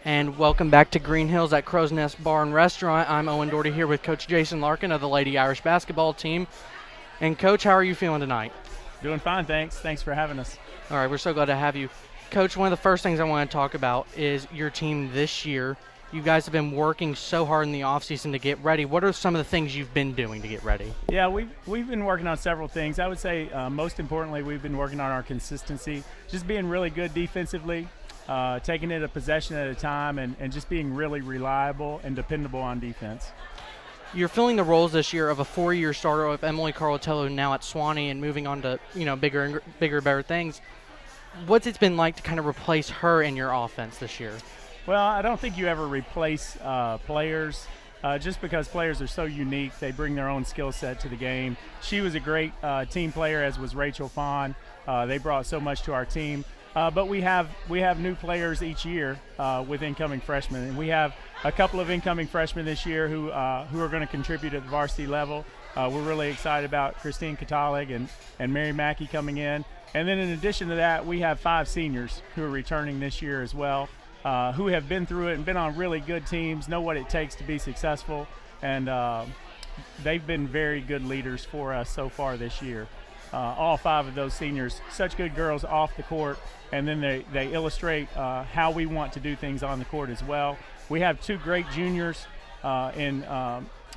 And welcome back to Green Hills at Crow's Nest Bar and Restaurant. I'm Owen Doherty here with Coach Jason Larkin of the Lady Irish basketball team. And Coach, how are you feeling tonight? Doing fine, thanks. Thanks for having us. All right, we're so glad to have you. Coach, one of the first things I want to talk about is your team this year. You guys have been working so hard in the offseason to get ready. What are some of the things you've been doing to get ready? Yeah, we've been working on several things. I would say most importantly, we've been working on our consistency, just being really good defensively, taking it a possession at a time, and just being really reliable and dependable on defense. You're filling the roles this year of a 4-year starter with Emily Carlatello now at Swanee and moving on to bigger, better things. What's it been like to kind of replace her in your offense this year? Well, I don't think you ever replace players just because players are so unique. They bring their own skill set to the game. She was a great team player, as was Rachel Fawn. They brought so much to our team. But we have new players each year with incoming freshmen, and we have a couple of incoming freshmen this year who are going to contribute at the varsity level. We're really excited about Christine Katalig and Mary Mackey coming in. And then in addition to that, we have 5 seniors who are returning this year as well, who have been through it and been on really good teams, know what it takes to be successful, and they've been very good leaders for us so far this year. All 5 of those seniors, such good girls off the court, and then they illustrate how we want to do things on the court as well. We have 2 great juniors in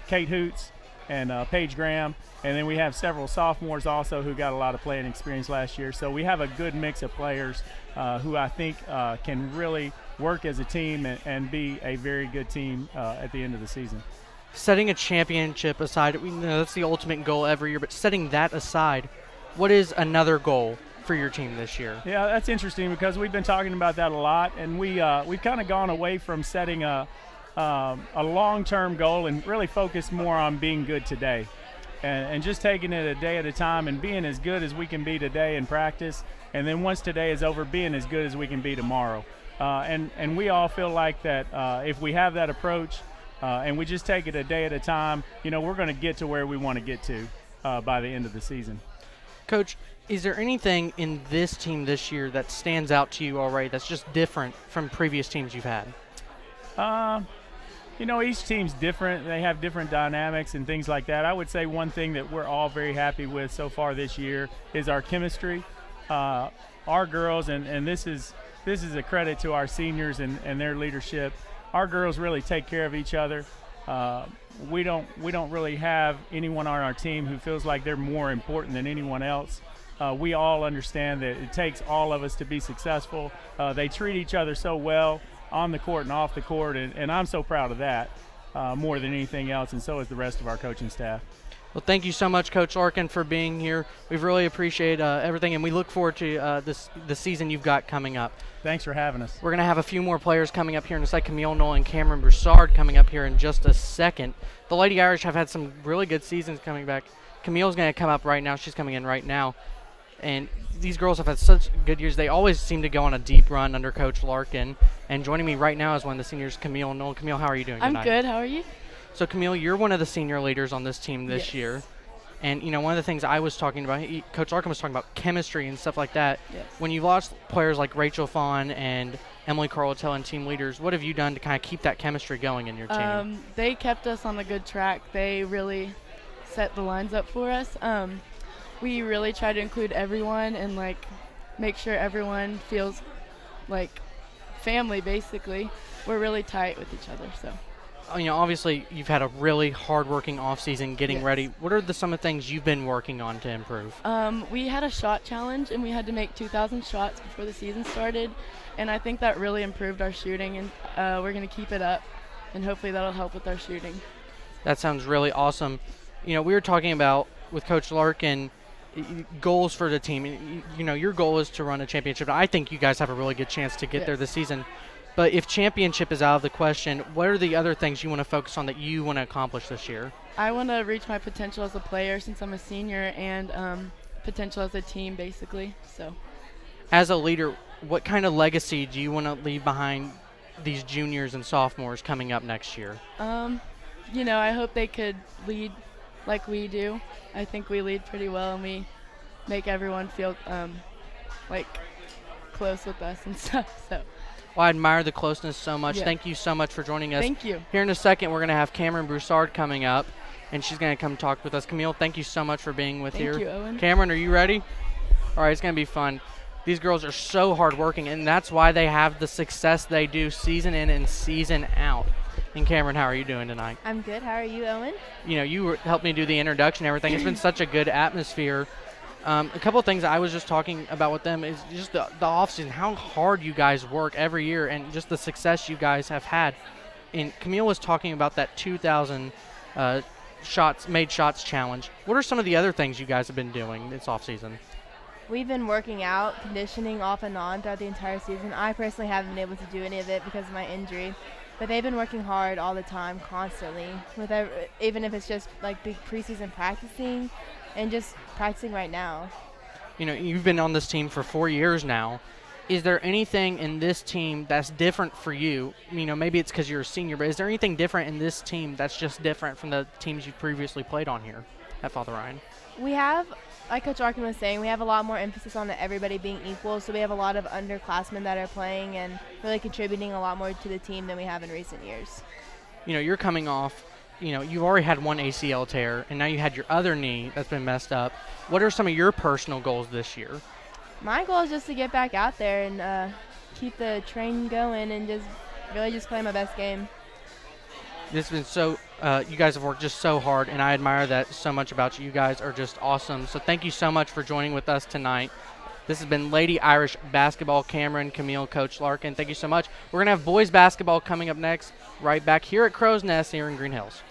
Kate Hoots and Paige Graham, and then we have several sophomores also who got a lot of playing experience last year. So we have a good mix of players who I think can really work as a team and be a very good team at the end of the season. Setting a championship aside, we know that's the ultimate goal every year, but setting that aside, what is another goal for your team this year? Yeah, that's interesting because we've been talking about that a lot, and we've kind of gone away from setting a long-term goal and really focused more on being good today, and just taking it a day at a time and being as good as we can be today in practice, and then once today is over, being as good as we can be tomorrow. And we all feel like that if we have that approach and we just take it a day at a time, we're going to get to where we want to get to by the end of the season. Coach, is there anything in this team this year that stands out to you already that's just different from previous teams you've had? Each team's different. They have different dynamics and things like that. I would say one thing that we're all very happy with so far this year is our chemistry. Our girls, and this is a credit to our seniors and their leadership. Our girls really take care of each other. We don't really have anyone on our team who feels like they're more important than anyone else. We all understand that it takes all of us to be successful. They treat each other so well on the court and off the court, and I'm so proud of that more than anything else, and so is the rest of our coaching staff. Well, thank you so much, Coach Larkin, for being here. We've really appreciated everything, and we look forward to the season you've got coming up. Thanks for having us. We're going to have a few more players coming up here in a second. Camille Nolan and Cameron Broussard coming up here in just a second. The Lady Irish have had some really good seasons coming back. Camille's going to come up right now. She's coming in right now. And these girls have had such good years. They always seem to go on a deep run under Coach Larkin. And joining me right now is one of the seniors, Camille Nolan. Camille, how are you doing tonight? I'm good. How are you? So, Camille, you're one of the senior leaders on this team this year. And, one of the things I was talking about, Coach Larkin was talking about chemistry and stuff like that. Yes. When you lost players like Rachel Fawn and Emily Carlatello and team leaders, what have you done to kind of keep that chemistry going in your team? They kept us on a good track. They really set the lines up for us. We really try to include everyone and, make sure everyone feels like family, basically. We're really tight with each other, so. Obviously, you've had a really hard-working off-season getting ready. What are some of the things you've been working on to improve? We had a shot challenge, and we had to make 2,000 shots before the season started, and I think that really improved our shooting, and we're going to keep it up, and hopefully that'll help with our shooting. That sounds really awesome. We were talking about, with Coach Larkin, goals for the team. Your goal is to run a championship. I think you guys have a really good chance to get there this season. But if championship is out of the question, what are the other things you want to focus on that you want to accomplish this year? I want to reach my potential as a player since I'm a senior, and potential as a team, basically. So, as a leader, what kind of legacy do you want to leave behind these juniors and sophomores coming up next year? I hope they could lead like we do. I think we lead pretty well, and we make everyone feel close with us and stuff. So. Well, I admire the closeness so much. Yeah. Thank you so much for joining us. Thank you. Here in a second, we're going to have Cameron Broussard coming up, and she's going to come talk with us. Camille, thank you so much for being with Thank here. you, Owen. Cameron, are you ready? All right, it's going to be fun. These girls are so hardworking, and that's why they have the success they do season in and season out. And Cameron, how are you doing tonight? I'm good. How are you, Owen? You know, you helped me do the introduction and everything. It's been such a good atmosphere. A couple of things I was just talking about with them is just the offseason, how hard you guys work every year, and just the success you guys have had. And Camille was talking about that 2,000 made shots challenge. What are some of the other things you guys have been doing this offseason? We've been working out, conditioning off and on throughout the entire season. I personally haven't been able to do any of it because of my injury, but they've been working hard all the time, constantly, even if it's just like big preseason practicing and just practicing right now. You know, you've been on this team for 4 years now. Is there anything in this team that's different for you? You know, maybe it's because you're a senior, but is there anything different in this team that's just different from the teams you've previously played on here at Father Ryan? We have, like Coach Arkin was saying, we have a lot more emphasis on everybody being equal, so we have a lot of underclassmen that are playing and really contributing a lot more to the team than we have in recent years. You know, you're coming off, you know, you've already had one ACL tear, and now you had your other knee that's been messed up. What are some of your personal goals this year? My goal is just to get back out there and keep the train going and just really just play my best game. This has been so, you guys have worked just so hard, and I admire that so much about you. You guys are just awesome. So thank you so much for joining with us tonight. This has been Lady Irish Basketball. Cameron, Camille, Coach Larkin, thank you so much. We're going to have boys basketball coming up next, right back here at Crow's Nest here in Green Hills.